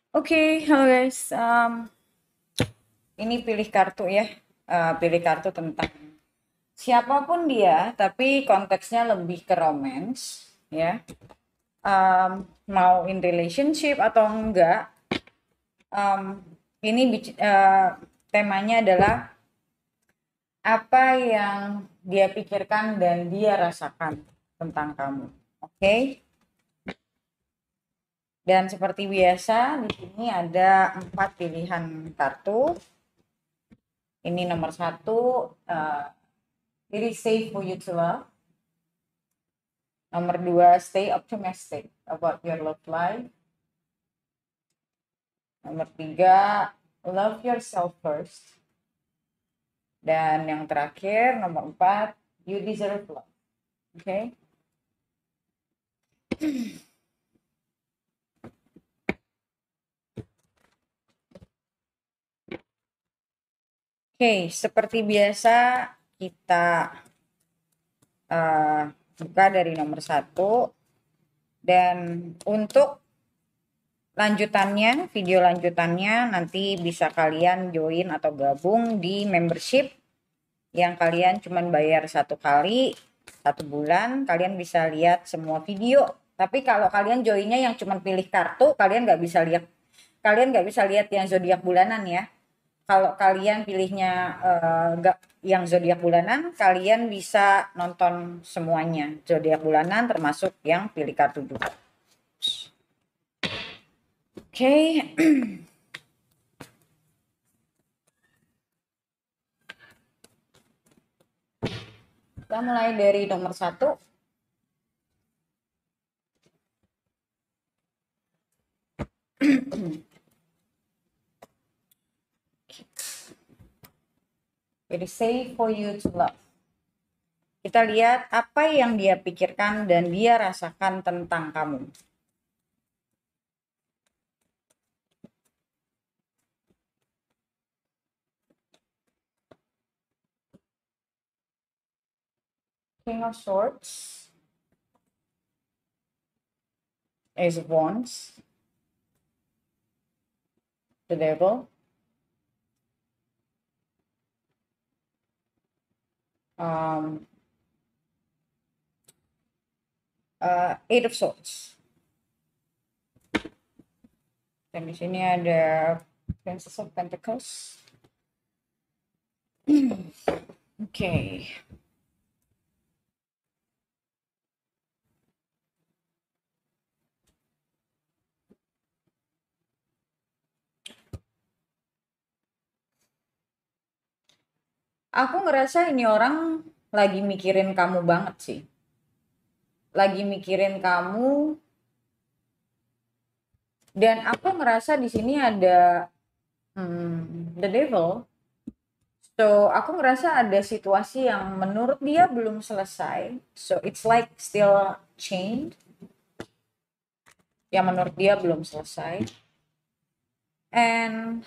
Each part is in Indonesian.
Oke, halo guys. Ini pilih kartu ya. Pilih kartu tentang siapapun dia, tapi konteksnya lebih ke romance, ya. Mau in relationship atau enggak, um, ini temanya adalah apa yang dia pikirkan dan dia rasakan tentang kamu. Oke? Dan seperti biasa, di sini ada 4 pilihan kartu. Ini nomor satu, it is safe for you to love. Nomor dua, stay optimistic about your love life. Nomor tiga, love yourself first. Dan yang terakhir, nomor empat, you deserve love. Oke? Okay? Oke, okay, seperti biasa kita buka dari nomor satu. Dan untuk lanjutannya, video lanjutannya nanti bisa kalian join atau gabung di membership yang kalian cuman bayar 1 kali 1 bulan, kalian bisa lihat semua video. Tapi kalau kalian joinnya yang cuman pilih kartu, kalian nggak bisa lihat yang zodiak bulanan ya. Kalau kalian pilihnya nggak yang zodiak bulanan, kalian bisa nonton semuanya zodiak bulanan termasuk yang pilih kartu juga. Oke. Kita mulai dari nomor satu. It is safe for you to love. Kita lihat apa yang dia pikirkan dan dia rasakan tentang kamu. King of Swords, Ace of Wands, the Devil, Eight of Swords. Dan di sini ada Princess of Pentacles. Oke. Aku ngerasa ini orang lagi mikirin kamu banget sih. Lagi mikirin kamu. Dan aku ngerasa di sini ada the devil. So, aku ngerasa ada situasi yang menurut dia belum selesai. So, it's like still chained. Yang menurut dia belum selesai. And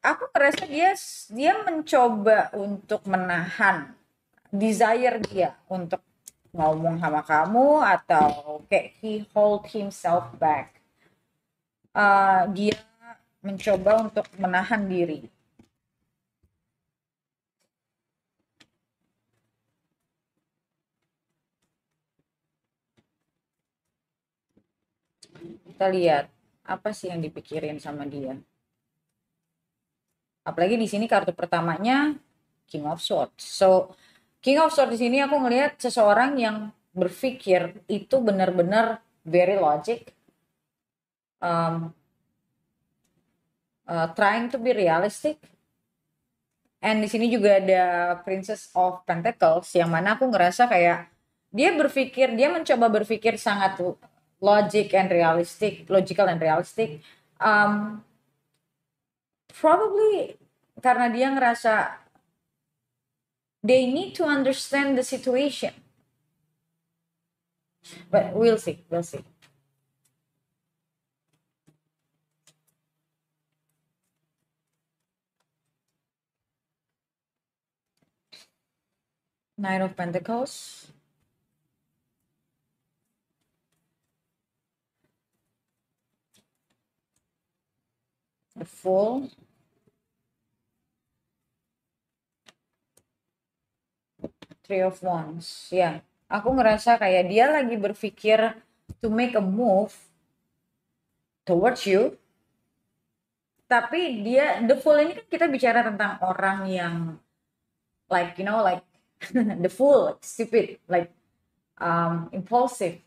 aku ngerasa dia mencoba untuk menahan desire dia untuk ngomong sama kamu atau kayak he hold himself back. Dia mencoba untuk menahan diri. Kita lihat apa sih yang dipikirin sama dia. Apalagi di sini kartu pertamanya King of Swords. So, King of Swords di sini aku ngelihat seseorang yang berpikir itu benar-benar very logic, trying to be realistic. And di sini juga ada Princess of Pentacles yang mana aku ngerasa kayak dia mencoba berpikir sangat logical and realistic. Probably karena dia ngerasa they need to understand the situation. But we'll see. Knight of Pentacles. The Fool. Three of Wands. Ya, aku ngerasa kayak dia lagi berpikir to make a move towards you. Tapi dia, the Fool ini kan kita bicara tentang orang yang like, you know, like the fool, like stupid, like impulsive.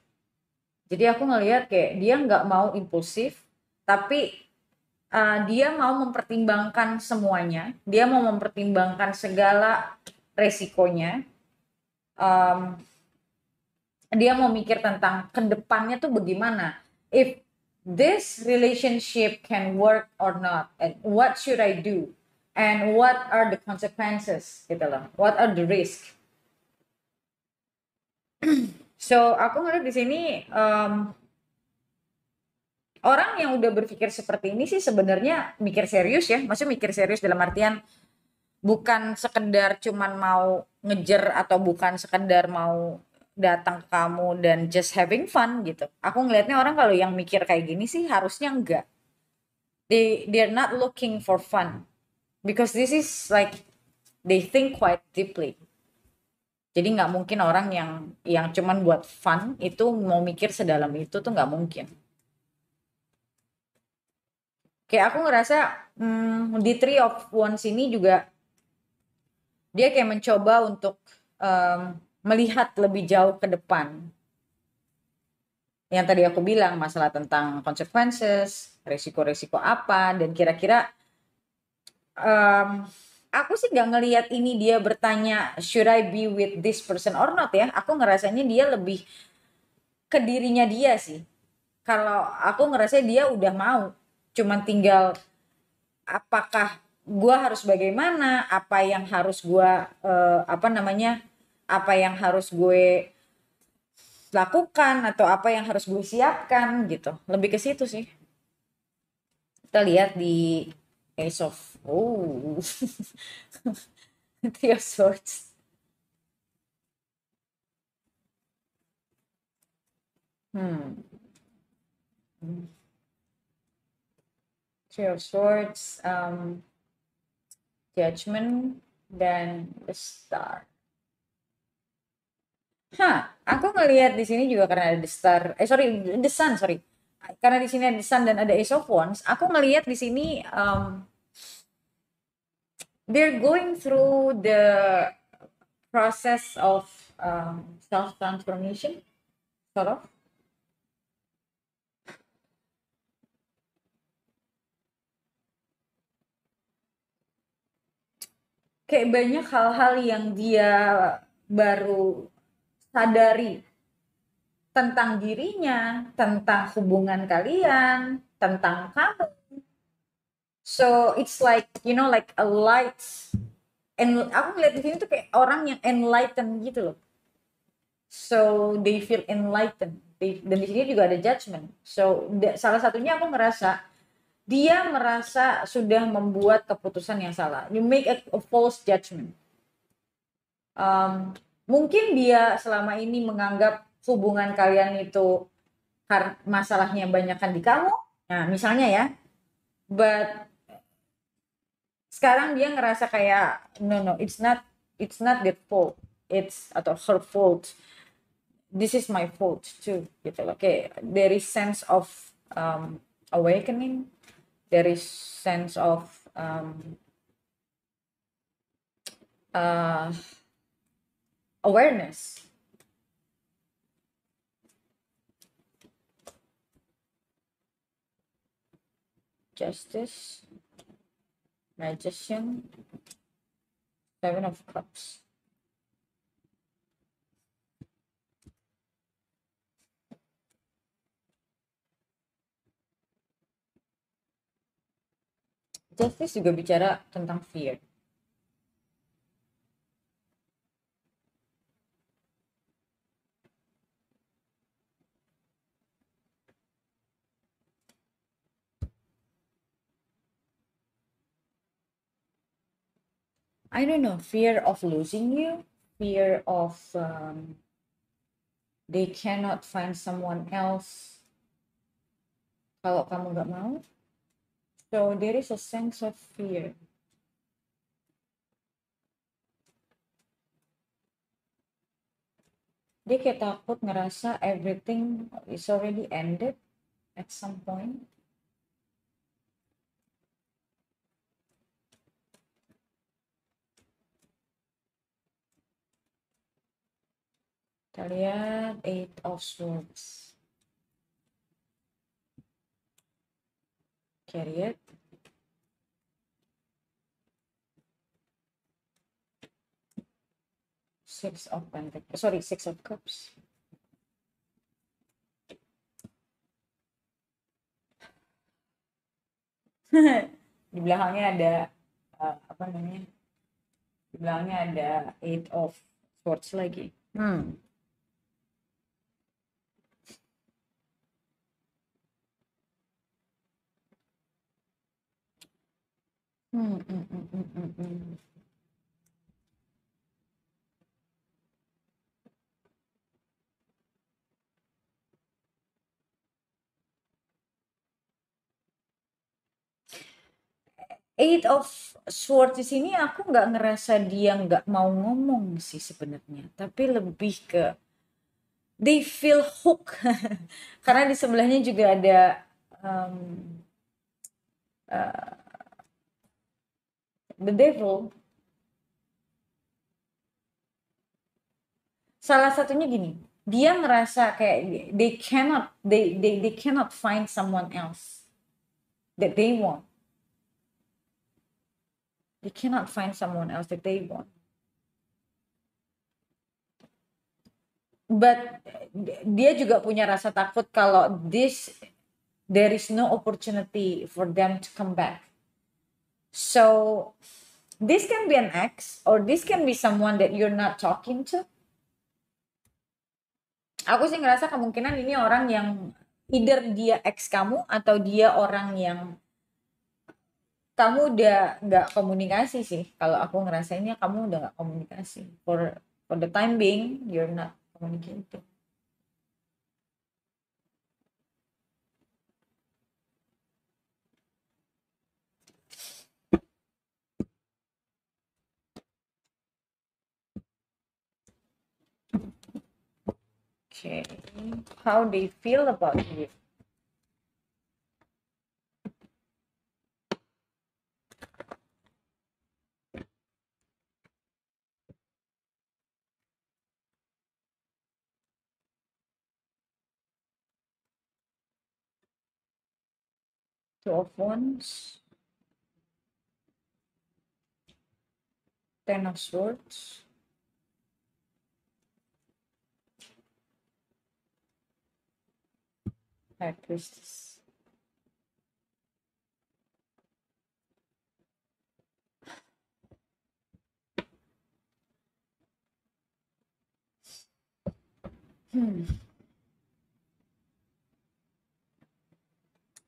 Jadi aku ngelihat kayak dia nggak mau impulsif, tapi dia mau mempertimbangkan semuanya. Dia mau mempertimbangkan segala resikonya. Dia mau mikir tentang kedepannya tuh bagaimana. If this relationship can work or not, and what should I do, and what are the consequences, gitu loh. What are the risk? So aku ngeliat di sini orang yang udah berpikir seperti ini sih sebenarnya mikir serius ya. Maksudnya mikir serius dalam artian bukan sekedar cuman mau ngejar atau bukan sekedar mau datang ke kamu dan just having fun gitu. Aku ngelihatnya orang kalau yang mikir kayak gini sih harusnya enggak. They're not looking for fun because this is like they think quite deeply. Jadi nggak mungkin orang yang cuman buat fun itu mau mikir sedalam itu tuh nggak mungkin. Kayak aku ngerasa di Three of Wands ini juga dia kayak mencoba untuk melihat lebih jauh ke depan. Yang tadi aku bilang masalah tentang consequences, resiko-resiko apa, dan kira-kira aku sih nggak ngelihat ini dia bertanya should I be with this person or not ya. Aku ngerasanya dia lebih ke dirinya dia sih. Kalau aku ngerasa dia udah mau, cuman tinggal apakah gue harus bagaimana, apa yang harus gue apa yang harus gue lakukan atau apa yang harus gue siapkan gitu. Lebih ke situ sih. Kita lihat di Ace of Three of Swords. Three of Swords, Judgment, dan The Star. Aku ngelihat di sini juga karena ada The Star, The Sun, sorry. Karena di sini ada The Sun dan ada Ace of Wands, aku ngelihat di sini they're going through the process of self transformation, sort of. Kayak banyak hal-hal yang dia baru sadari tentang dirinya, tentang hubungan kalian, tentang kamu. So it's like, you know, like a light. And aku ngeliat di sini tuh kayak orang yang enlightened gitu loh. So they feel enlightened. Dan di sini juga ada judgment. So salah satunya aku ngerasa dia merasa sudah membuat keputusan yang salah. You make a false judgment. Mungkin dia selama ini menganggap hubungan kalian itu masalahnya banyakkan di kamu. Nah, misalnya ya. But sekarang dia ngerasa kayak no, it's not that fault. It's atau her fault. This is my fault too gitu loh. Okay, there is sense of awakening. There is sense of awareness. Justice, Magician, Seven of Cups. Justice juga bicara tentang fear. I don't know, fear of losing you, fear of they cannot find someone else kalau kamu nggak mau. So there is a sense of fear. Dia kayak takut ngerasa everything is already ended at some point. Kita lihat Eight of Swords. Chariot. Six of Pentacles. Sorry, Six of Cups. Di belakangnya ada apa namanya? Di belakangnya ada Eight of Swords lagi. Eight of Swords di sini aku nggak ngerasa dia nggak mau ngomong sih sebenarnya, tapi lebih ke they feel hook karena di sebelahnya juga ada the devil. Salah satunya gini, dia ngerasa kayak they cannot find someone else that they want. They cannot find someone else that they want. But dia juga punya rasa takut kalau there is no opportunity for them to come back. So this can be an ex or this can be someone that you're not talking to. Aku sih ngerasa kemungkinan ini orang yang either dia ex kamu atau dia orang yang kamu udah nggak komunikasi sih. Kalau aku ngerasainnya kamu udah nggak komunikasi. For the time being, you're not communicating. Okay, how they feel about you? Two of Wands, Ten of Swords, High Priestess.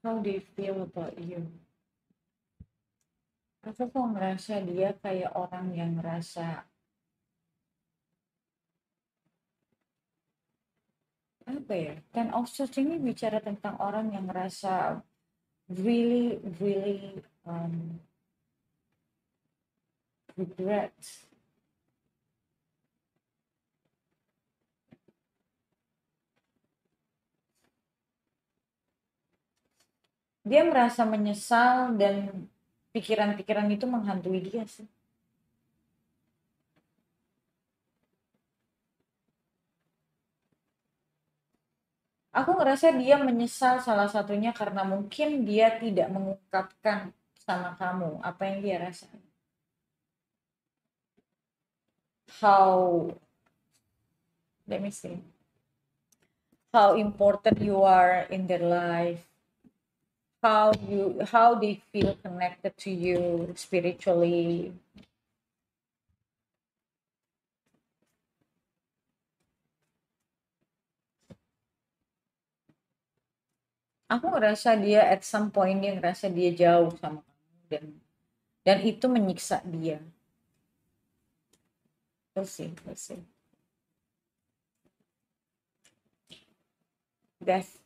How do you feel about you? Aku kok ngerasa dia kayak orang yang ngerasa apa ya? Ten of Swords ini bicara tentang orang yang ngerasa really regret. Dia merasa menyesal dan pikiran-pikiran itu menghantui dia sih. Aku ngerasa dia menyesal salah satunya karena mungkin dia tidak mengungkapkan sama kamu apa yang dia rasakan. Let me see. How important you are in their life. How they feel connected to you spiritually. Aku ngerasa dia at some point dia ngerasa dia jauh sama kamu dan itu menyiksa dia. We'll see. Death.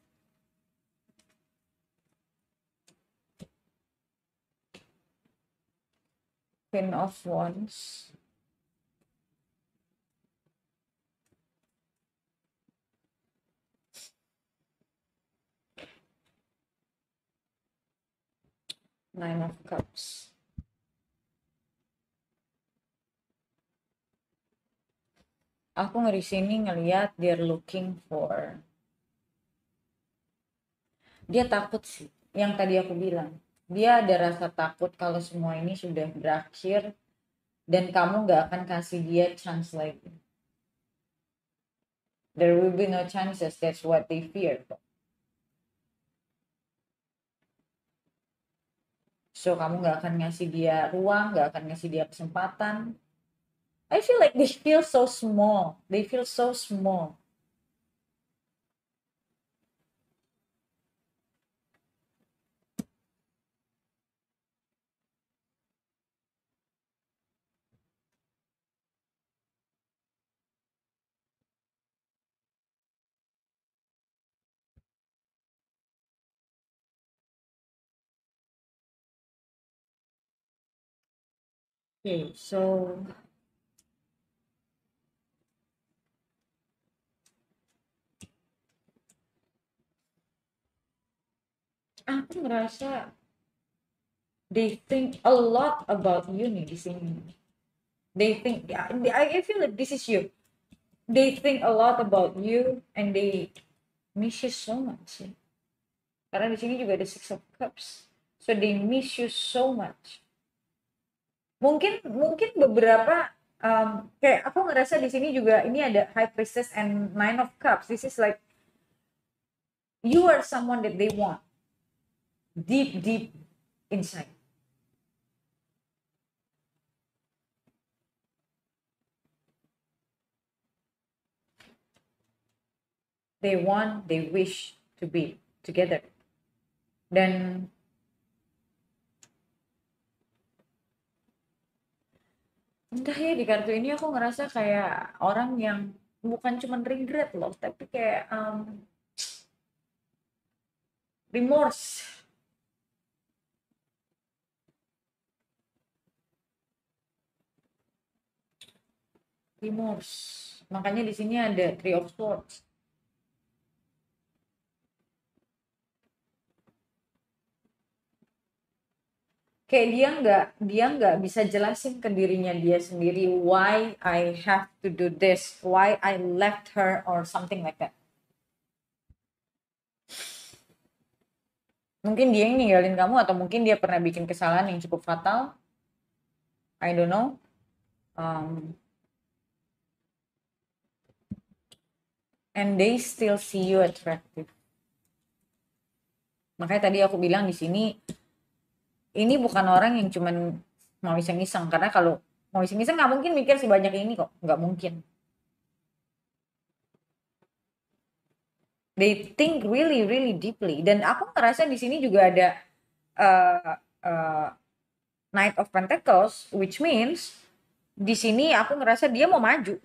Queen of Wands. Nine of Cups. Aku di sini ngelihat they're looking for. Dia takut sih. Yang tadi aku bilang. Dia ada rasa takut kalau semua ini sudah berakhir dan kamu gak akan kasih dia chance lagi. There will be no chances. That's what they fear. So kamu gak akan ngasih dia ruang, gak akan ngasih dia kesempatan. I feel like they feel so small. They feel so small. Okay, so aku merasa they think a lot about you nih di sini. They think, I feel like this is you. They think a lot about you and they miss you so much. Karena di sini juga ada Six of Cups. So they miss you so much. Mungkin beberapa kayak aku ngerasa di sini juga ini ada High Priestess and Nine of Cups. This is like you are someone that they want deep inside. They want, they wish to be together. Dan entah ya, di kartu ini aku ngerasa kayak orang yang bukan cuma regret loh, tapi kayak remorse. Makanya di sini ada Three of Swords. Kayak dia nggak bisa jelasin ke dirinya dia sendiri why I have to do this, why I left her or something like that. Mungkin dia yang ninggalin kamu atau mungkin dia pernah bikin kesalahan yang cukup fatal. I don't know. And they still see you attractive. Makanya tadi aku bilang di sini ini bukan orang yang cuman mau iseng-iseng, karena kalau mau iseng-iseng nggak mungkin mikir sebanyak ini kok, nggak mungkin. They think really deeply. Dan aku ngerasa di sini juga ada Knight of Pentacles, which means di sini aku ngerasa dia mau maju.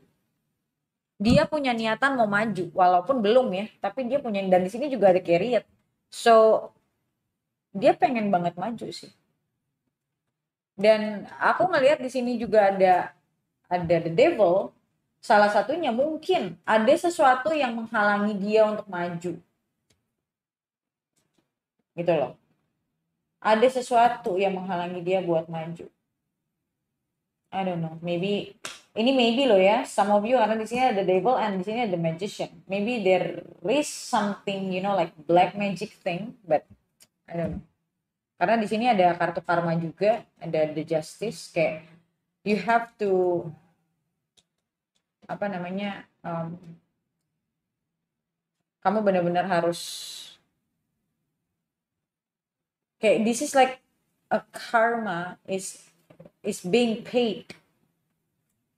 Dia punya niatan mau maju, walaupun belum ya, tapi dia punya, dan di sini juga ada Chariot. So dia pengen banget maju sih. Dan aku ngelihat di sini juga ada the Devil. Salah satunya mungkin ada sesuatu yang menghalangi dia untuk maju. Gitu loh. Ada sesuatu yang menghalangi dia buat maju. I don't know, maybe ini maybe loh ya, some of you, karena di sini ada Devil and di sini ada Magician. Maybe there is something, you know, like black magic thing, but I don't know. Karena di sini ada kartu karma juga, ada the Justice, kayak you have to apa namanya, kamu benar-benar harus kayak this is like a karma is being paid.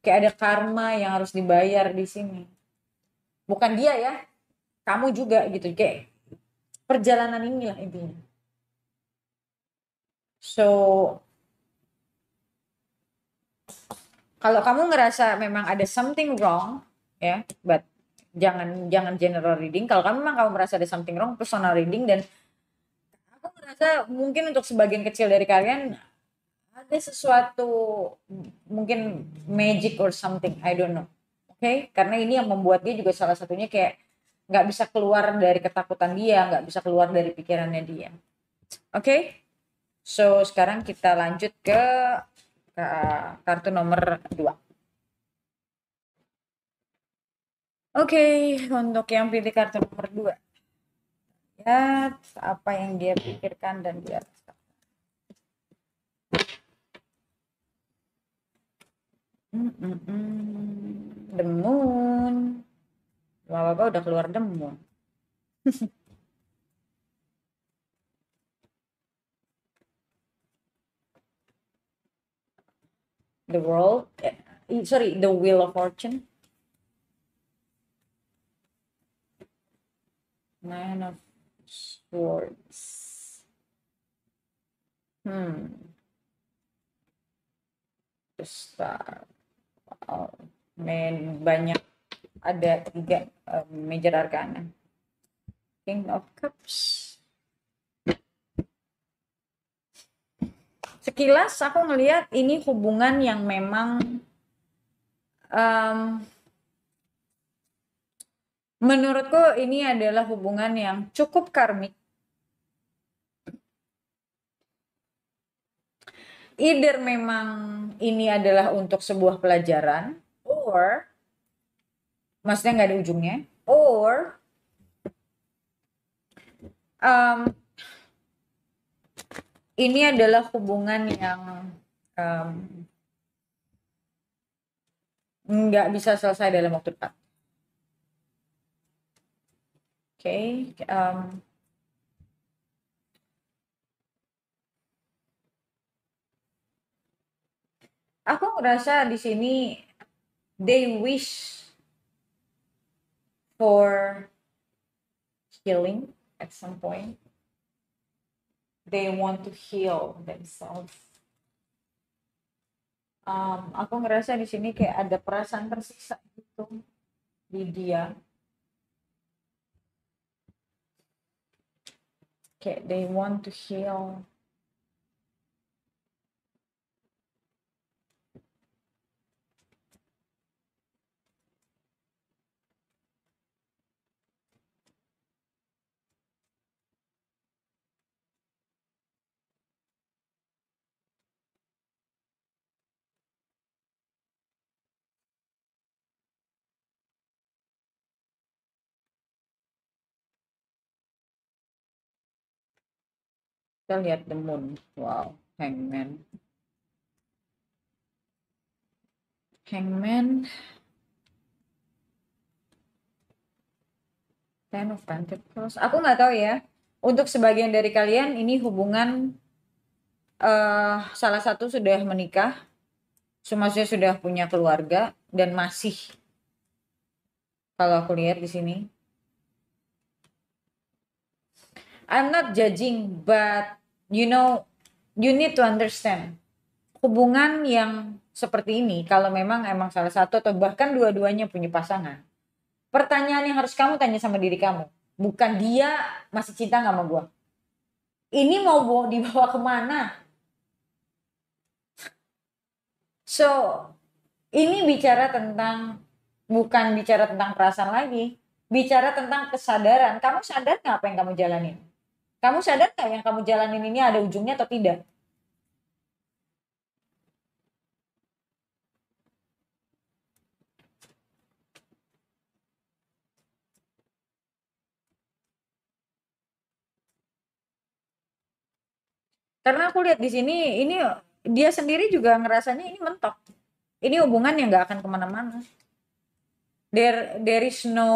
Kayak ada karma yang harus dibayar di sini. Bukan dia ya, kamu juga gitu. Kayak perjalanan inilah intinya. So kalau kamu ngerasa memang ada something wrong ya, but jangan general reading. Kalau memang kamu merasa ada something wrong, personal reading. Dan aku ngerasa mungkin untuk sebagian kecil dari kalian ada sesuatu mungkin magic or something, I don't know. Oke, karena ini yang membuat dia juga salah satunya kayak nggak bisa keluar dari ketakutan dia, nggak bisa keluar dari pikirannya dia. Oke, so sekarang kita lanjut ke kartu nomor 2. Oke, untuk yang pilih kartu nomor 2, lihat apa yang dia pikirkan dan dia rasakan. The Moon. Bapak udah keluar The Moon. The World. Sorry, The Wheel of Fortune. Nine of Swords. The Star. Banyak, ada 3 major arcana. King of Cups. Sekilas aku ngelihat ini hubungan yang memang menurutku ini adalah hubungan yang cukup karmik. Either memang ini adalah untuk sebuah pelajaran, or maksudnya nggak ada ujungnya, or ini adalah hubungan yang nggak bisa selesai dalam waktu dekat. Oke, aku ngerasa di sini they wish for healing at some point. They want to heal themselves. Aku ngerasa di sini kayak ada perasaan tersiksa gitu di dia. Kayak they want to heal. Kita lihat the moon. Wow, hangman. Hangman. Ten of Pentacles. Aku nggak tahu ya. Untuk sebagian dari kalian ini hubungan salah satu sudah menikah, maksudnya sudah punya keluarga dan masih, kalau aku lihat di sini. I'm not judging, but you know, you need to understand. Hubungan yang seperti ini, kalau memang salah satu atau bahkan dua-duanya punya pasangan, pertanyaan yang harus kamu tanya sama diri kamu, bukan dia masih cinta nggak sama gue. Ini mau dibawa kemana? So, ini bicara tentang, bukan bicara tentang perasaan lagi, bicara tentang kesadaran. Kamu sadar nggak apa yang kamu jalanin? Kamu sadar nggak yang kamu jalanin ini ada ujungnya atau tidak? Karena aku lihat di sini, ini dia sendiri juga ngerasanya ini mentok. Ini hubungan yang nggak akan kemana-mana. There is no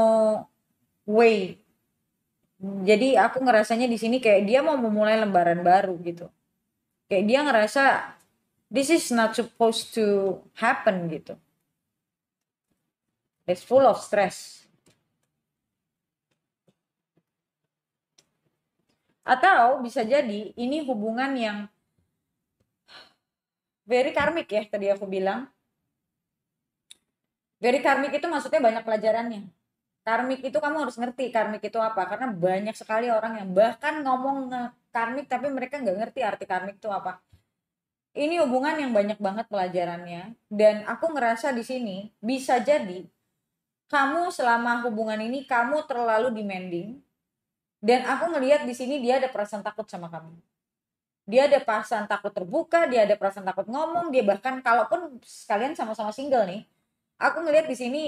way. Jadi aku ngerasanya di sini kayak dia mau memulai lembaran baru gitu. Kayak dia ngerasa this is not supposed to happen gitu. It's full of stress. Atau bisa jadi ini hubungan yang very karmik ya, tadi aku bilang. Very karmik itu maksudnya banyak pelajarannya. Karmik itu kamu harus ngerti karmik itu apa. Karena banyak sekali orang yang bahkan ngomong karmik tapi mereka nggak ngerti arti karmik itu apa. ini hubungan yang banyak banget pelajarannya, dan aku ngerasa di sini bisa jadi kamu selama hubungan ini kamu terlalu demanding, dan aku ngelihat di sini dia ada perasaan takut sama kamu. Dia ada perasaan takut terbuka, dia ada perasaan takut ngomong, dia bahkan kalaupun kalian sama-sama single nih, aku ngelihat di sini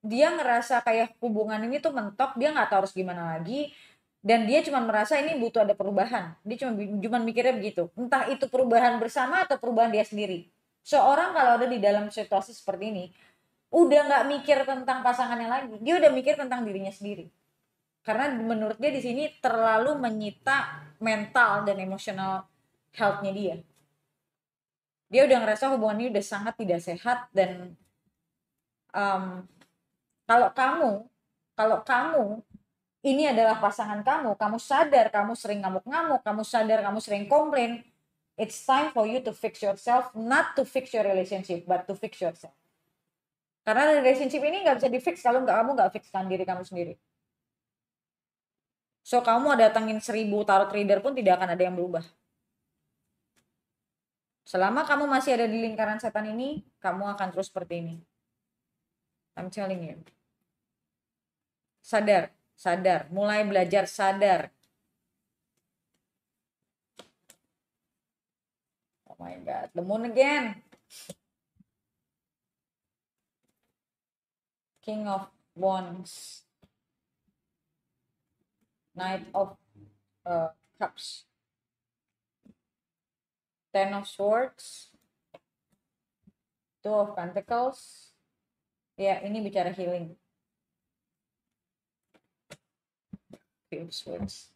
dia ngerasa kayak hubungan ini tuh mentok, dia nggak tahu harus gimana lagi, dan dia cuma merasa ini butuh ada perubahan. Dia cuma mikirnya begitu, entah itu perubahan bersama atau perubahan dia sendiri. Seorang kalau ada di dalam situasi seperti ini udah nggak mikir tentang pasangannya lagi, dia udah mikir tentang dirinya sendiri, karena menurut dia di sini terlalu menyita mental dan emosional health-nya dia. Dia udah ngerasa hubungan ini udah sangat tidak sehat, dan um, kalau kamu ini adalah pasangan kamu sadar kamu sering ngamuk-ngamuk, kamu sadar kamu sering komplain, it's time for you to fix yourself, not to fix your relationship, but to fix yourself. Karena relationship ini nggak bisa di fix kalau kamu nggak fixkan diri kamu sendiri. So kamu datangin 1000 tarot reader pun tidak akan ada yang berubah. Selama kamu masih ada di lingkaran setan ini, kamu akan terus seperti ini. I'm telling you. Sadar, mulai belajar sadar. Oh my God, the moon again. King of Wands. Knight of Cups. Ten of Swords. Two of Pentacles. Ya, ini bicara healing. Three of Swords.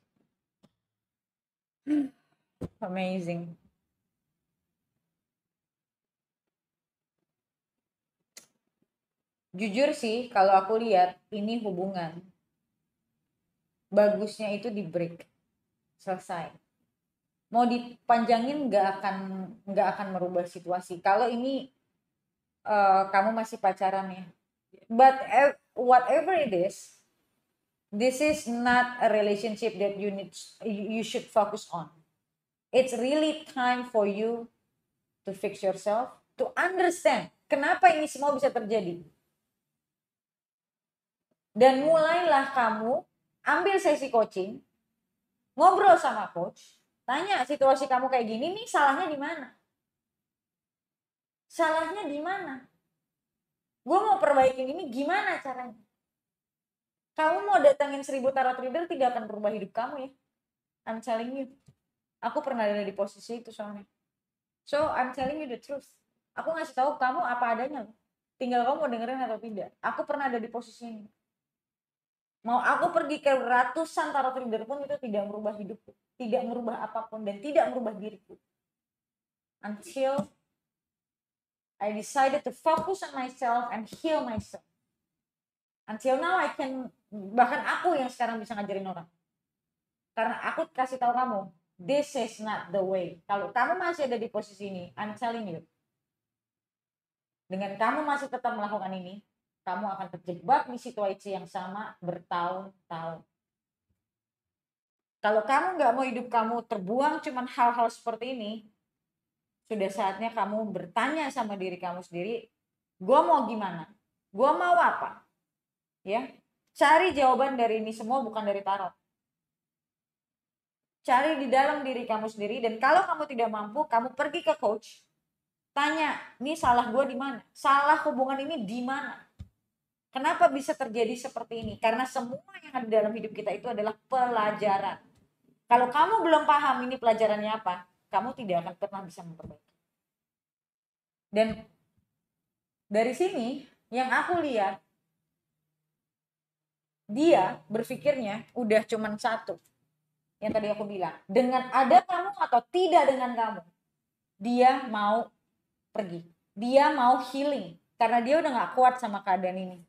Amazing. Jujur sih, kalau aku lihat ini hubungan, bagusnya itu di break, selesai. Mau dipanjangin nggak akan merubah situasi. Kalau ini kamu masih pacaran ya, but whatever it is, this is not a relationship that you should focus on. It's really time for you to fix yourself, to understand kenapa ini semua bisa terjadi. Dan mulailah kamu ambil sesi coaching, ngobrol sama coach, tanya situasi kamu kayak gini nih, salahnya di mana? Salahnya di mana? Gue mau perbaikin ini gimana caranya? Kamu mau datangin 1000 tarot reader tidak akan berubah hidup kamu ya. I'm telling you. Aku pernah ada di posisi itu soalnya. So I'm telling you the truth. Aku ngasih tahu kamu apa adanya loh. Tinggal kamu mau dengerin atau tidak. Aku pernah ada di posisi ini. Mau aku pergi ke ratusan tarot reader pun itu tidak merubah hidupku, tidak merubah apapun, dan tidak merubah diriku. Until I decided to focus on myself and heal myself. Until now I can, bahkan aku yang sekarang bisa ngajarin orang. Karena aku kasih tahu kamu, this is not the way. Kalau kamu masih ada di posisi ini, I'm telling you, dengan kamu masih tetap melakukan ini, kamu akan terjebak di situasi yang sama bertahun-tahun. Kalau kamu nggak mau hidup kamu terbuang cuman hal-hal seperti ini, sudah saatnya kamu bertanya sama diri kamu sendiri, gue mau gimana? Gue mau apa? Ya, cari jawaban dari ini semua, bukan dari tarot. Cari di dalam diri kamu sendiri, dan kalau kamu tidak mampu, kamu pergi ke coach, tanya, ini salah gue di mana? Salah hubungan ini di mana? Kenapa bisa terjadi seperti ini? Karena semua yang ada dalam hidup kita itu adalah pelajaran. Kalau kamu belum paham ini pelajarannya apa, kamu tidak akan pernah bisa memperbaiki. Dan dari sini yang aku lihat, dia berpikirnya udah cuman satu. Yang tadi aku bilang, dengan ada kamu atau tidak dengan kamu, dia mau pergi. Dia mau healing. Karena dia udah gak kuat sama keadaan ini.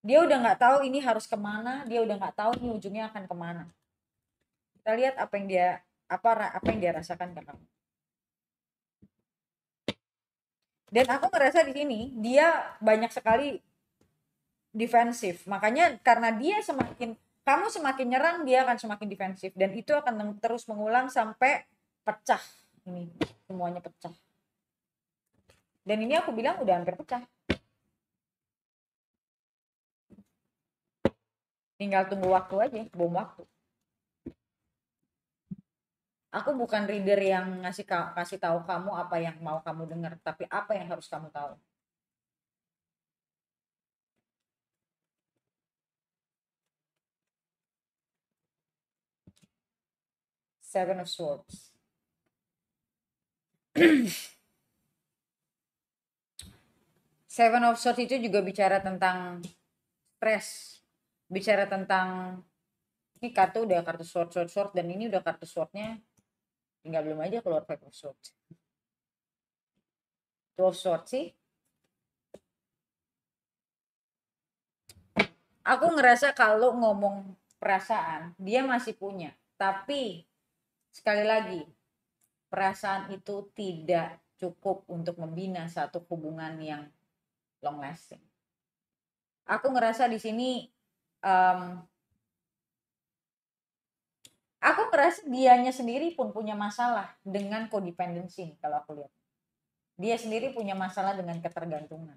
Dia udah nggak tahu ini harus kemana, dia udah nggak tahu ini ujungnya akan kemana. Kita lihat apa yang dia rasakan ke kamu. Dan aku ngerasa di sini dia banyak sekali defensif. Makanya karena dia kamu semakin nyerang, dia akan semakin defensif, dan itu akan terus mengulang sampai pecah. ini semuanya pecah. Dan ini aku bilang udah hampir pecah. Tinggal tunggu waktu aja, bom waktu. Aku bukan reader yang kasih tahu kamu apa yang mau kamu dengar, tapi apa yang harus kamu tahu. Seven of Swords. Seven of Swords itu juga bicara tentang stres, bicara tentang ini kartu udah kartu sword dan ini udah kartu swordnya, tinggal belum aja keluar Five of Swords. Two of Swords sih. Aku ngerasa kalau ngomong perasaan dia masih punya, tapi sekali lagi perasaan itu tidak cukup untuk membina satu hubungan yang long lasting. Aku ngerasa di sini aku ngerasa dianya sendiri pun punya masalah dengan codependency kalau aku lihat. Dia sendiri punya masalah dengan ketergantungan.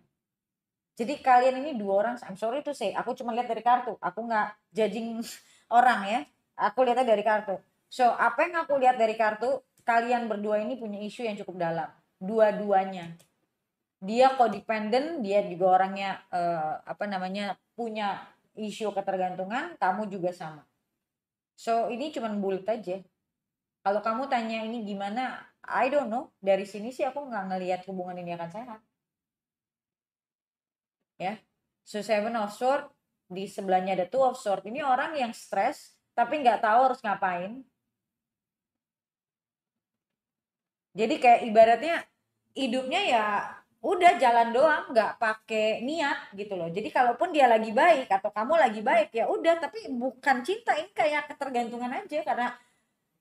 Jadi kalian ini dua orang, I'm sorry to say, aku cuma lihat dari kartu. Aku nggak judging orang ya. Aku lihatnya dari kartu. So, apa yang aku lihat dari kartu, kalian berdua ini punya isu yang cukup dalam. Dua-duanya. Dia codependent, dia juga orangnya punya isu ketergantungan, kamu juga sama. So, ini cuma bulat aja. Kalau kamu tanya ini gimana, I don't know. Dari sini sih aku nggak ngelihat hubungan ini akan sehat. Ya, so Seven of Swords, di sebelahnya ada Two of Swords. Ini orang yang stres, tapi nggak tahu harus ngapain. Jadi kayak ibaratnya hidupnya ya udah jalan doang, nggak pakai niat gitu loh. Jadi kalaupun dia lagi baik atau kamu lagi baik ya udah, tapi bukan cinta, ini kayak ketergantungan aja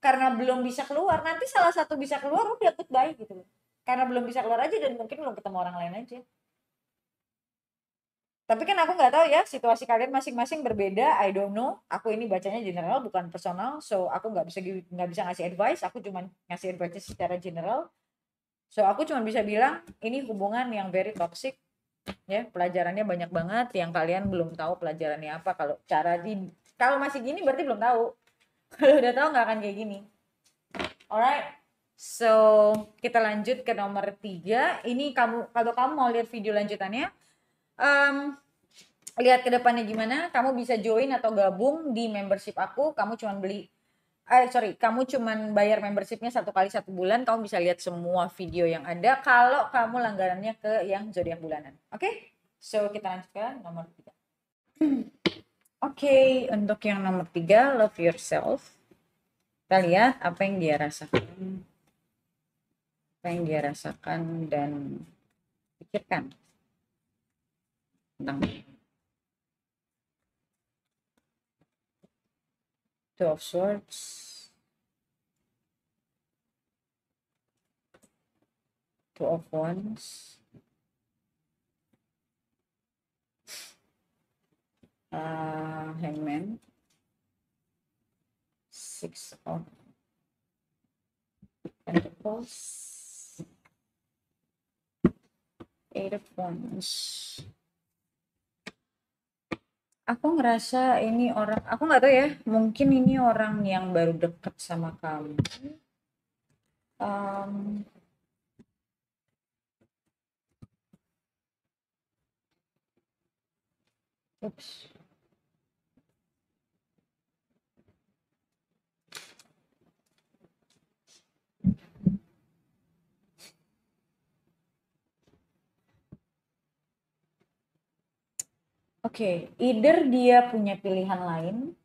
karena belum bisa keluar. Nanti salah satu bisa keluar udah goodbye gitu loh. Karena belum bisa keluar aja dan mungkin belum ketemu orang lain aja. Tapi kan aku nggak tahu ya, situasi kalian masing-masing berbeda. I don't know. Aku ini bacanya general bukan personal, so aku nggak bisa ngasih advice. Aku cuma ngasih advice secara general. So aku cuma bisa bilang ini hubungan yang very toxic. Ya, pelajarannya banyak banget yang kalian belum tahu pelajarannya apa. Kalau masih gini berarti belum tahu. Kalau udah tahu nggak akan kayak gini. Alright. So kita lanjut ke nomor 3. Ini kalau kamu mau lihat video lanjutannya, lihat ke depannya gimana, kamu bisa join atau gabung di membership aku. Kamu kamu cuman bayar membershipnya 1 kali 1 bulan, kamu bisa lihat semua video yang ada kalau kamu langganannya ke yang zodiak bulanan. Oke? So kita lanjutkan nomor 3. Oke, untuk yang nomor 3, love yourself. Kita lihat apa yang dia rasakan. Apa yang dia rasakan dan pikirkan tentang Two of Swords, Two of Wands, Hangman, Six of Pentacles, Eight of Wands. Aku ngerasa ini orang, aku nggak tahu ya, mungkin ini orang yang baru deket sama kamu. Oops. Oke, either dia punya pilihan lain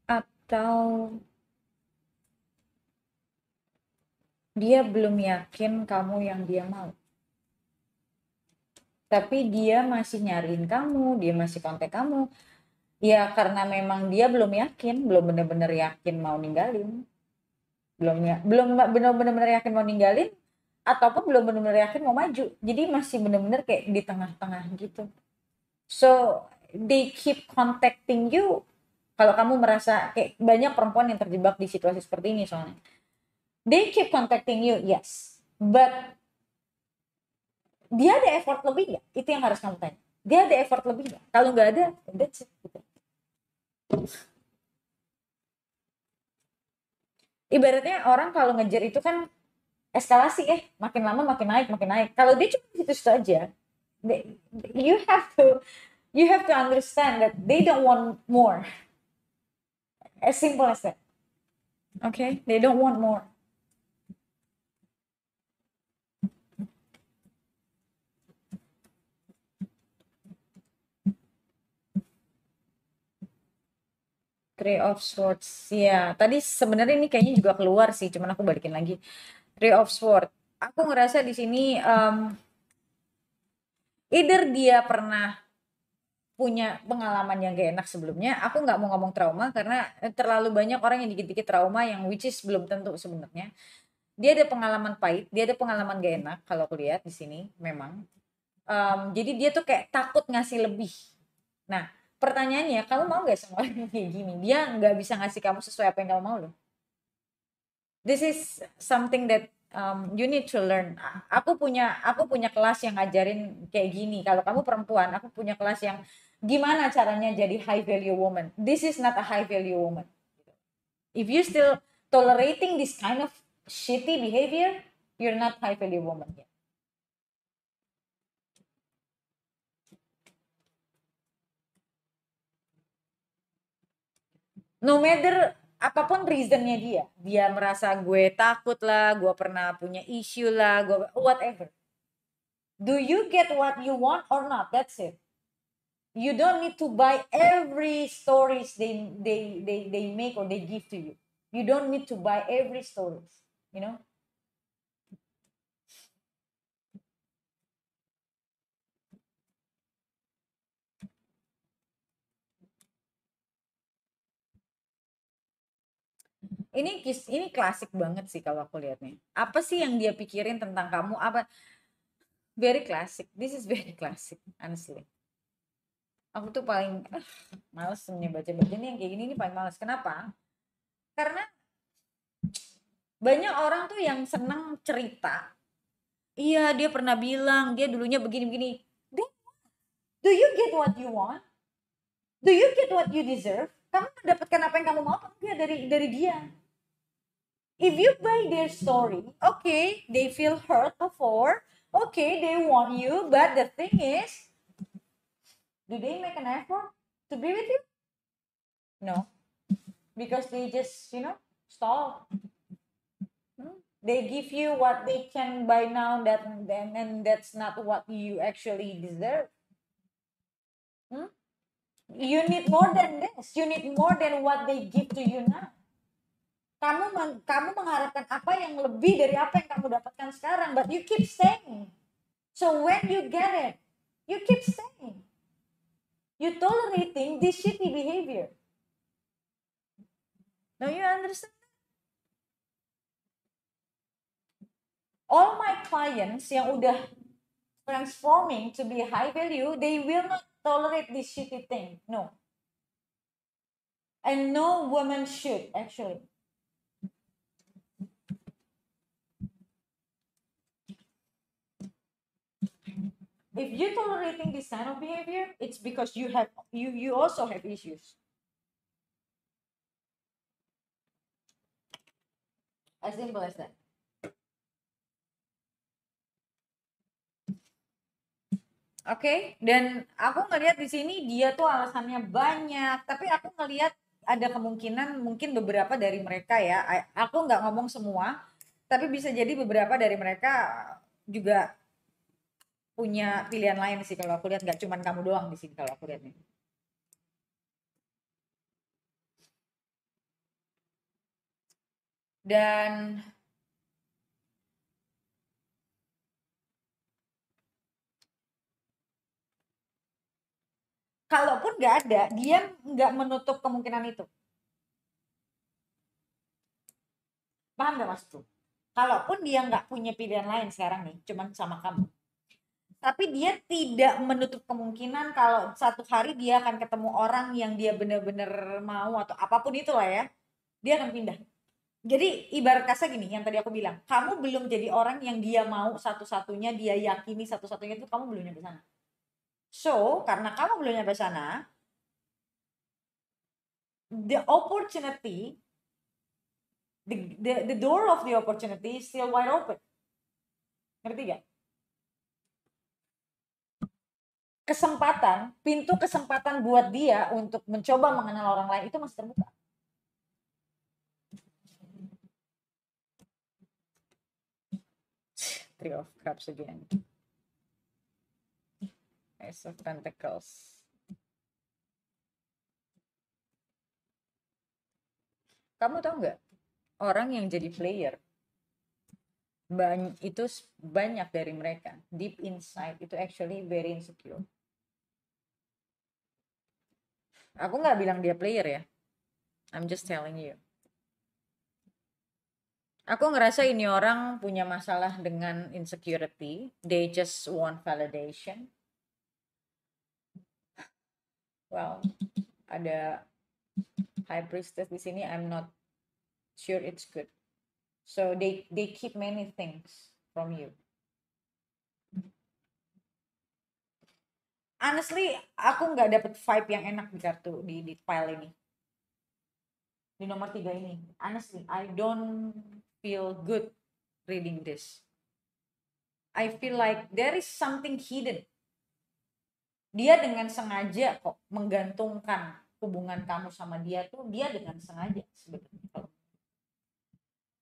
atau dia belum yakin kamu yang dia mau. Tapi dia masih nyariin kamu, dia masih kontak kamu. Ya karena memang dia belum yakin, belum benar-benar yakin mau ninggalin. Belum benar-benar yakin mau ninggalin ataupun belum benar-benar yakin mau maju. Jadi masih benar-benar kayak di tengah-tengah gitu. So, they keep contacting you. Kalau kamu merasa kayak banyak perempuan yang terjebak di situasi seperti ini soalnya. They keep contacting you, yes. But dia ada effort lebih nggak? Itu yang harus kamu tanya. Dia ada effort lebih nggak? Kalau nggak ada, that's it. Gitu. Ibaratnya orang kalau ngejar itu kan eskalasi, makin lama makin naik, makin naik. Kalau dia cuma situ-situ aja, you have to understand that they don't want more. As simple as that. Okay, they don't want more. Three of Swords. Ya, tadi sebenarnya ini kayaknya juga keluar sih, cuman aku balikin lagi. Three of Swords. Aku ngerasa di sini either dia pernah punya pengalaman yang gak enak sebelumnya. Aku nggak mau ngomong trauma karena terlalu banyak orang yang dikit-dikit trauma yang which is belum tentu sebenarnya. Dia ada pengalaman pahit, dia ada pengalaman gak enak kalau aku lihat di sini memang. Jadi dia tuh kayak takut ngasih lebih. Nah, pertanyaannya, kamu mau gak sama orang kayak gini? Dia nggak bisa ngasih kamu sesuai apa yang kamu mau loh. This is something that you need to learn. Aku punya kelas yang ngajarin kayak gini. Kalau kamu perempuan, aku punya kelas yang gimana caranya jadi high value woman. This is not a high value woman. If you still tolerating this kind of shitty behavior, you're not high value woman yet. No matter apapun reasonnya dia merasa gue takut lah, gue pernah punya issue lah, gue whatever. Do you get what you want or not? That's it. You don't need to buy every stories they make or they give to you. You don't need to buy every stories, you know. Ini klasik banget sih kalau aku lihatnya. Apa sih yang dia pikirin tentang kamu? Apa? Very classic. This is very classic, honestly. Aku tuh paling males nih baca-baca nih yang kayak gini nih paling males. Kenapa? Karena banyak orang tuh yang seneng cerita. Iya, dia pernah bilang dia dulunya begini-begini. Do you get what you want? Do you get what you deserve? Kamu mendapatkan apa yang kamu mau apa enggak dari dia? If you buy their story, okay, they feel hurt before, okay, they want you, but the thing is, do they make an effort to be with you? No, because they just, stall. They give you what they can buy now, and that's not what you actually deserve. You need more than this. You need more than what they give to you now. Kamu mengharapkan apa yang lebih dari apa yang kamu dapatkan sekarang, but you keep staying. So when you get it, you keep staying. You tolerating this shitty behavior. Now you understand? All my clients yang udah transforming to be high value, they will not tolerate this shitty thing. No. And no woman should, actually. If you're tolerating this kind of behavior, it's because you also have issues. As simple as that. Oke, dan aku ngelihat di sini dia tuh alasannya banyak, tapi aku ngelihat ada kemungkinan mungkin beberapa dari mereka ya, aku nggak ngomong semua, tapi bisa jadi beberapa dari mereka juga punya pilihan lain sih kalau aku lihat, nggak cuman kamu doang di sini kalau aku lihat nih. Dan kalaupun nggak ada, dia nggak menutup kemungkinan itu. Paham nggak maksudku? Kalaupun dia nggak punya pilihan lain sekarang nih, cuman sama kamu. Tapi dia tidak menutup kemungkinan kalau satu hari dia akan ketemu orang yang dia benar-benar mau atau apapun itulah ya, dia akan pindah. Jadi ibarat kata gini, yang tadi aku bilang, kamu belum jadi orang yang dia mau satu-satunya, dia yakini satu-satunya, itu kamu belum nyampe sana. So, karena kamu belum nyampe sana, the opportunity, the door of the opportunity is still wide open. Ngerti gak? Pintu kesempatan buat dia untuk mencoba mengenal orang lain itu masih terbuka. Three of Cups again. Ace of Pentacles. Kamu tahu nggak, orang yang jadi player, itu banyak dari mereka deep inside itu actually very insecure. Aku nggak bilang dia player ya, I'm just telling you. Aku ngerasa ini orang punya masalah dengan insecurity. They just want validation. Well, ada High Priestess di sini. I'm not sure it's good. So they keep many things from you. Honestly, aku nggak dapet vibe yang enak di kartu di pile ini. Di nomor 3 ini. Honestly, I don't feel good reading this. I feel like there is something hidden. Dia dengan sengaja kok menggantungkan hubungan kamu sama dia tuh, dia dengan sengaja sebenarnya.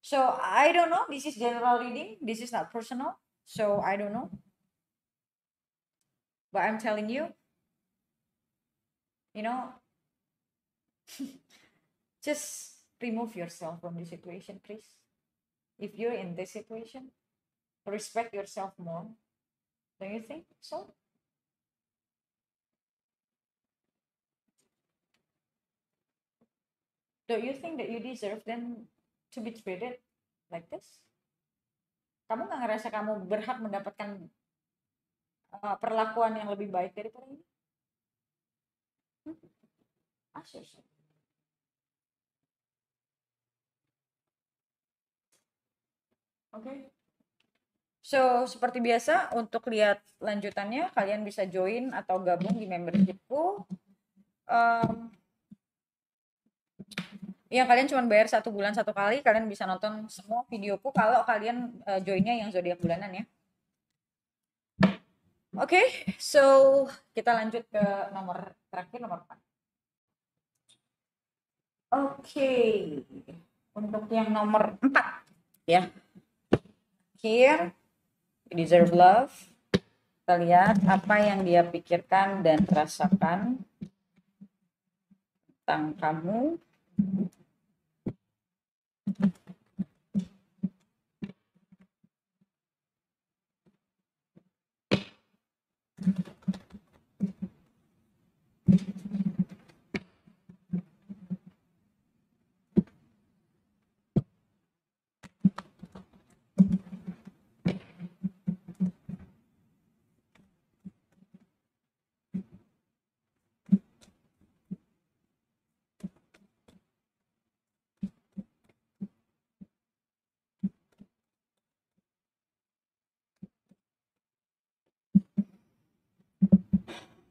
So I don't know, this is general reading, this is not personal, so I don't know. But I'm telling you, you know, just remove yourself from this situation, please. If you're in this situation, respect yourself more. Don't you think so? Don't you think that you deserve them to be treated like this? Kamu nggak ngerasa kamu berhak mendapatkan perlakuan yang lebih baik daripada ini? Ask yourself. Oke. So, seperti biasa, untuk lihat lanjutannya, kalian bisa join atau gabung di membershipku. Yang kalian cuma bayar 1 bulan 1 kali, kalian bisa nonton semua videoku kalau kalian joinnya yang zodiak bulanan ya. Oke, so kita lanjut ke nomor terakhir, nomor 4. Oke, untuk yang nomor 4 ya. Here, you deserve love. Kita lihat apa yang dia pikirkan dan rasakan tentang kamu.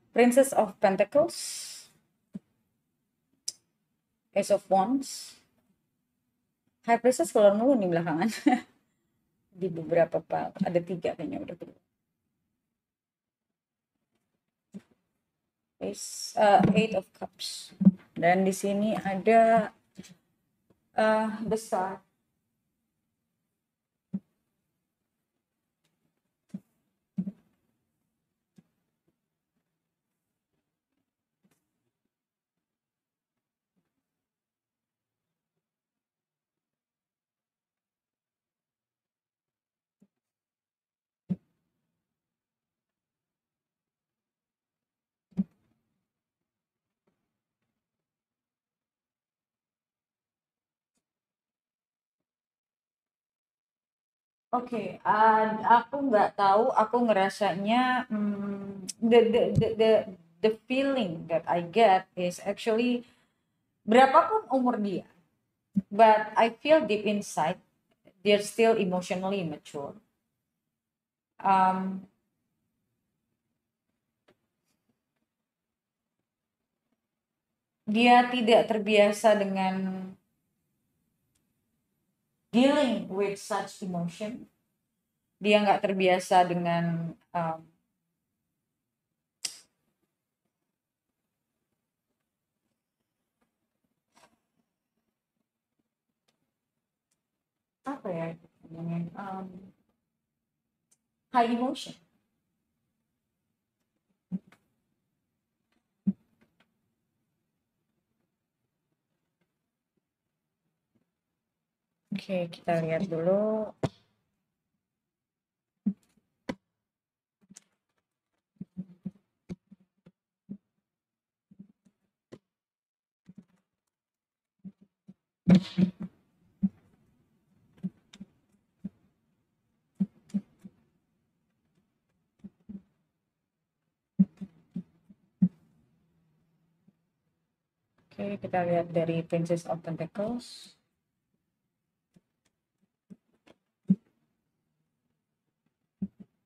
Princess of Pentacles, Ace of Wands, High Priestess keluar mulu nih belakangan. Di beberapa ada 3 kayaknya udah keluar. Eight of Cups, dan di sini ada besar. Oke, aku nggak tahu, aku ngerasanya the feeling that I get is actually berapapun umur dia, but I feel deep inside they're still emotionally immature. Um, dia tidak terbiasa dengan dealing with such emotion. Dia nggak terbiasa dengan apa ya namanya, high emotion. Oke, kita lihat dulu. Oke, kita lihat dari Princess of Pentacles.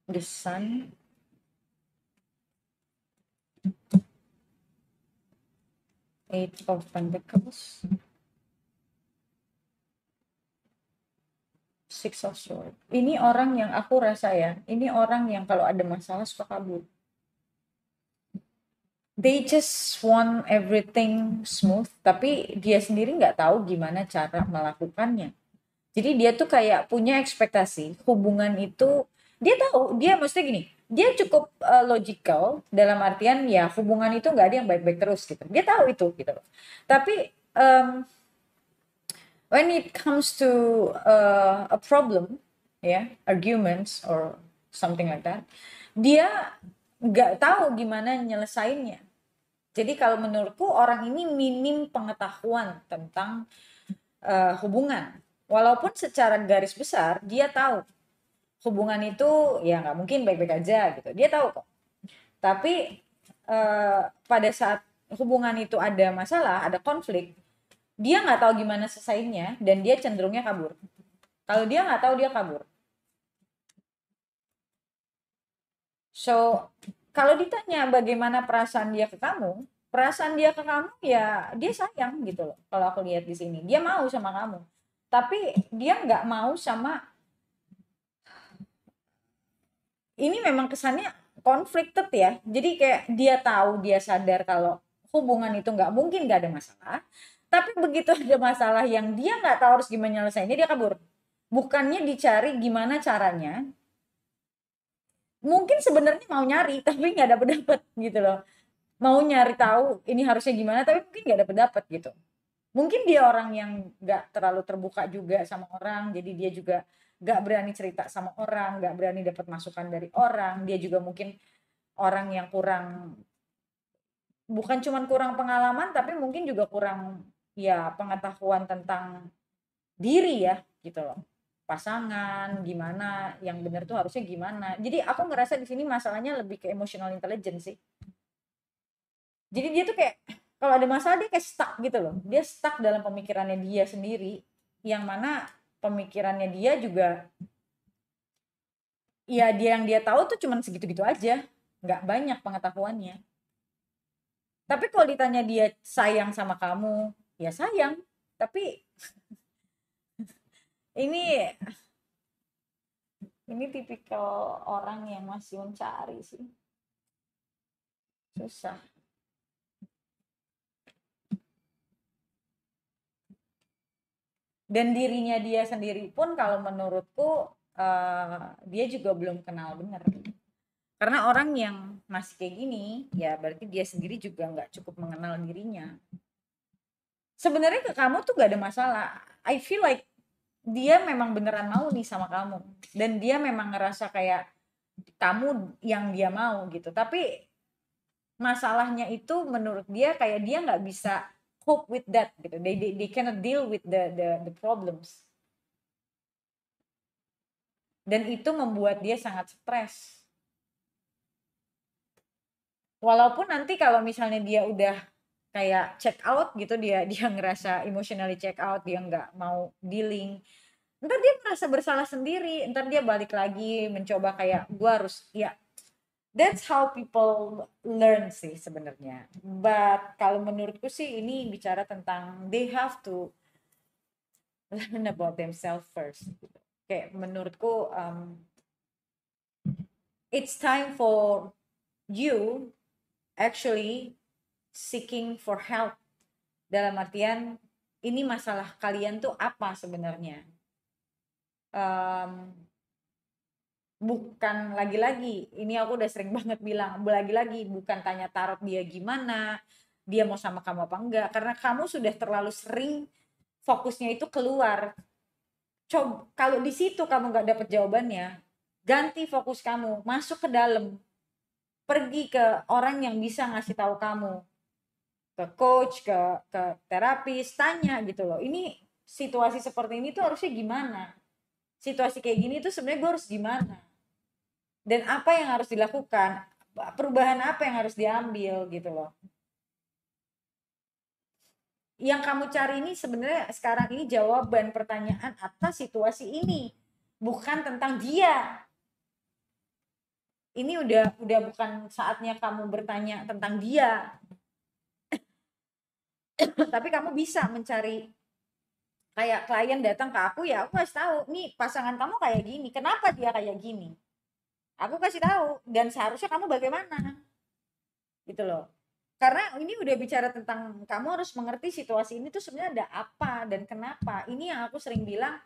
The Sun. Eight of Pentacles. Six of Swords. Ini orang yang aku rasa ya, ini orang yang kalau ada masalah suka kabur. They just want everything smooth, tapi dia sendiri nggak tahu gimana cara melakukannya. Jadi dia tuh kayak punya ekspektasi hubungan itu, dia tahu, dia mesti gini, dia cukup logical dalam artian ya hubungan itu nggak ada yang baik-baik terus gitu. Dia tahu itu gitu loh. Tapi when it comes to a problem, ya, arguments or something like that, dia nggak tahu gimana nyelesainnya. Jadi kalau menurutku orang ini minim pengetahuan tentang hubungan. Walaupun secara garis besar dia tahu hubungan itu ya nggak mungkin baik-baik aja gitu. Dia tahu kok. Tapi pada saat hubungan itu ada masalah, ada konflik, dia nggak tahu gimana selesainya dan dia cenderungnya kabur. Kalau dia nggak tahu dia kabur. So kalau ditanya bagaimana perasaan dia ke kamu ya dia sayang gitu loh. Kalau aku lihat di sini, dia mau sama kamu, tapi dia nggak mau sama. Ini memang kesannya conflicted ya. Jadi kayak dia tahu, dia sadar kalau hubungan itu nggak mungkin nggak ada masalah. Tapi begitu ada masalah yang dia nggak tahu harus gimana nyelesainnya, dia kabur. Bukannya dicari gimana caranya, mungkin sebenarnya mau nyari tapi nggak dapet dapet gitu loh, mau nyari tahu ini harusnya gimana tapi mungkin nggak dapet dapet gitu. Mungkin dia orang yang nggak terlalu terbuka juga sama orang, jadi dia juga nggak berani cerita sama orang, nggak berani dapat masukan dari orang. Dia juga mungkin orang yang kurang, bukan cuma kurang pengalaman tapi mungkin juga kurang ya pengetahuan tentang diri ya gitu loh, pasangan gimana yang benar tuh harusnya gimana. Jadi aku ngerasa di sini masalahnya lebih ke emotional intelligence sih. Jadi dia tuh kayak kalau ada masalah dia kayak stuck gitu loh, dia stuck dalam pemikirannya dia sendiri, yang mana pemikirannya dia juga ya dia yang dia tahu tuh cuman segitu-gitu aja, nggak banyak pengetahuannya. Tapi kalau ditanya dia sayang sama kamu ya sayang, tapi ini tipikal orang yang masih mencari sih, susah. Dan dirinya dia sendiri pun kalau menurutku dia juga belum kenal benar. Karena orang yang masih kayak gini ya berarti dia sendiri juga nggak cukup mengenal dirinya. Sebenarnya ke kamu tuh gak ada masalah. I feel like dia memang beneran mau nih sama kamu dan dia memang ngerasa kayak kamu yang dia mau gitu. Tapi masalahnya itu menurut dia kayak dia nggak bisa cope with that gitu. They cannot deal with the problems. Dan itu membuat dia sangat stres. Walaupun nanti kalau misalnya dia udah kayak check out gitu, dia ngerasa emotionally check out, dia nggak mau dealing, ntar dia merasa bersalah sendiri, ntar dia balik lagi mencoba kayak gue harus ya. That's how people learn sih sebenarnya. But kalau menurutku sih ini bicara tentang they have to learn about themselves first. Kayak menurutku it's time for you actually seeking for help. Dalam artian ini masalah kalian tuh apa sebenarnya? Bukan lagi-lagi, ini aku udah sering banget bilang, lagi-lagi bukan tanya tarot dia gimana, dia mau sama kamu apa enggak, karena kamu sudah terlalu sering fokusnya itu keluar. Coba kalau di situ kamu nggak dapet jawabannya, ganti fokus kamu, masuk ke dalam, pergi ke orang yang bisa ngasih tahu kamu, ke coach, ke terapis, tanya gitu loh. Ini situasi seperti ini tuh harusnya gimana? Situasi kayak gini tuh sebenarnya gue harus gimana? Dan apa yang harus dilakukan, perubahan apa yang harus diambil gitu loh. Yang kamu cari ini sebenarnya sekarang ini jawaban pertanyaan atas situasi ini, bukan tentang dia. Ini udah bukan saatnya kamu bertanya tentang dia. Tapi kamu bisa mencari, kayak klien datang ke aku ya aku kasih tahu, nih pasangan kamu kayak gini, kenapa dia kayak gini? Aku kasih tahu, dan seharusnya kamu bagaimana? Gitu loh. Karena ini udah bicara tentang kamu harus mengerti situasi ini tuh sebenarnya ada apa dan kenapa. Ini yang aku sering bilang,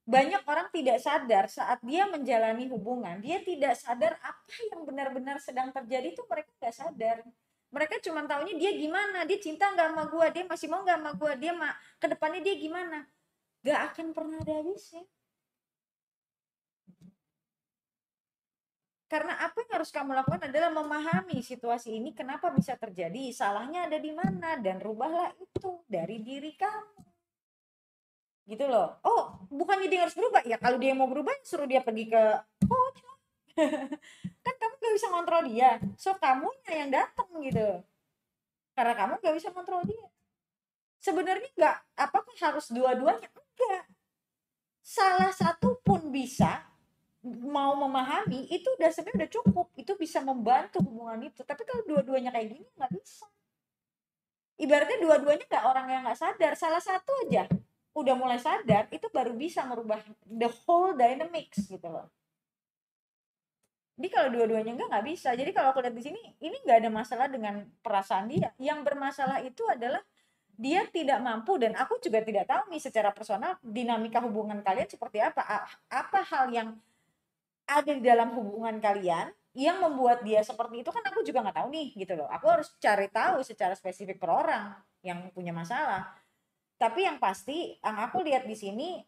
banyak orang tidak sadar saat dia menjalani hubungan, dia tidak sadar apa yang benar-benar sedang terjadi tuh, mereka nggak sadar. Mereka cuma taunya dia gimana, dia cinta nggak sama gue, dia masih mau nggak sama gue, dia ke depannya dia gimana. Gak akan pernah ada habisnya. Karena apa yang harus kamu lakukan adalah memahami situasi ini kenapa bisa terjadi, salahnya ada di mana, dan rubahlah itu dari diri kamu. Gitu loh. Oh, bukannya dia harus berubah. Ya kalau dia mau berubah, suruh dia pergi ke coach. Kan kamu gak bisa kontrol dia. So, kamunya yang datang gitu. Karena kamu gak bisa kontrol dia. Sebenarnya nggak, apakah harus dua-duanya? Enggak. Salah satu pun bisa, mau memahami itu udah sebenarnya udah cukup, itu bisa membantu hubungan itu. Tapi kalau dua-duanya kayak gini nggak bisa. Ibaratnya dua-duanya nggak, orang yang nggak sadar, salah satu aja udah mulai sadar, itu baru bisa merubah the whole dynamics gitu loh. Jadi kalau dua-duanya nggak bisa. Jadi kalau aku lihat di sini, ini nggak ada masalah dengan perasaan dia. Yang bermasalah itu adalah dia tidak mampu, dan aku juga tidak tahu nih secara personal dinamika hubungan kalian seperti apa. Apa hal yang ada di dalam hubungan kalian yang membuat dia seperti itu, kan aku juga nggak tahu nih gitu loh. Aku harus cari tahu secara spesifik per orang yang punya masalah. Tapi yang pasti yang aku lihat di sini,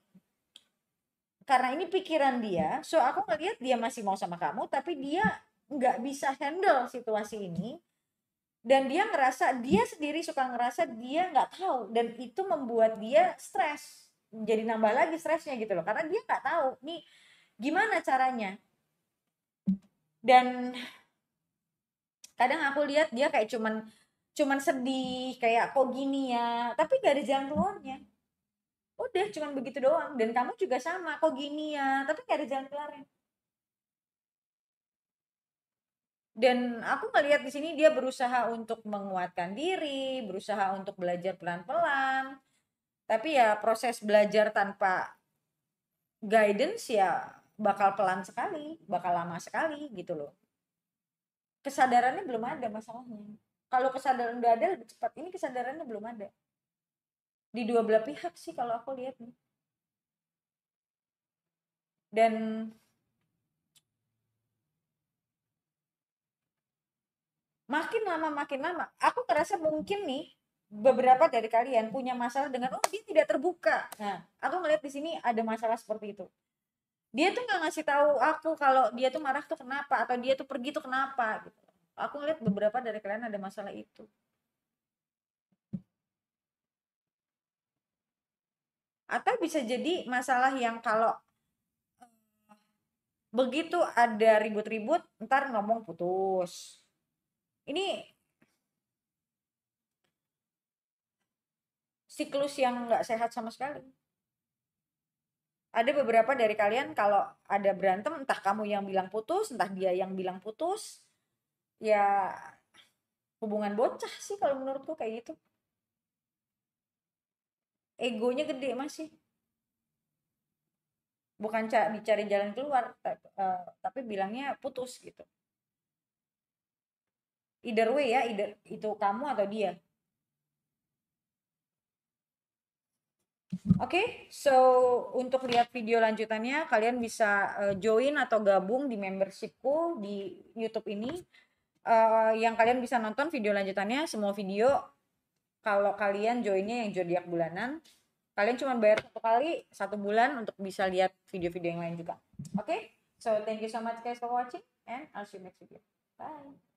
karena ini pikiran dia, so aku ngelihat dia masih mau sama kamu, tapi dia nggak bisa handle situasi ini, dan dia ngerasa, dia sendiri suka ngerasa dia nggak tahu, dan itu membuat dia stres, jadi nambah lagi stresnya gitu loh, karena dia nggak tahu nih gimana caranya. Dan kadang aku lihat dia kayak cuman sedih, kayak kok gini ya, tapi gak ada jalan keluarnya. Udah cuman begitu doang, dan kamu juga sama, kok gini ya, tapi gak ada jalan keluarnya. Dan aku ngelihat di sini dia berusaha untuk menguatkan diri, berusaha untuk belajar pelan-pelan. Tapi ya proses belajar tanpa guidance ya bakal pelan sekali, bakal lama sekali gitu loh. Kesadarannya belum ada masalahnya. Kalau kesadaran udah ada lebih cepat, ini kesadarannya belum ada. Di dua belah pihak sih kalau aku lihat nih. Dan makin lama aku ngerasa mungkin nih beberapa dari kalian punya masalah dengan, oh dia tidak terbuka. Nah, aku ngeliat di sini ada masalah seperti itu. Dia tuh nggak ngasih tahu aku kalau dia tuh marah tuh kenapa, atau dia tuh pergi tuh kenapa gitu. Aku ngeliat beberapa dari kalian ada masalah itu. Atau bisa jadi masalah yang kalau begitu ada ribut-ribut ntar ngomong putus. Ini siklus yang nggak sehat sama sekali. Ada beberapa dari kalian kalau ada berantem, entah kamu yang bilang putus, entah dia yang bilang putus, ya hubungan bocah sih kalau menurutku kayak gitu. Egonya gede masih. Bukan dicari jalan keluar, tapi bilangnya putus gitu. Either way ya, either itu kamu atau dia. Oke, so untuk lihat video lanjutannya kalian bisa join atau gabung di membershipku di YouTube ini. Yang kalian bisa nonton video lanjutannya, semua video kalau kalian joinnya yang zodiak bulanan, kalian cuma bayar 1 kali 1 bulan untuk bisa lihat video-video yang lain juga. Oke, so thank you so much guys for watching and I'll see you next video. Bye.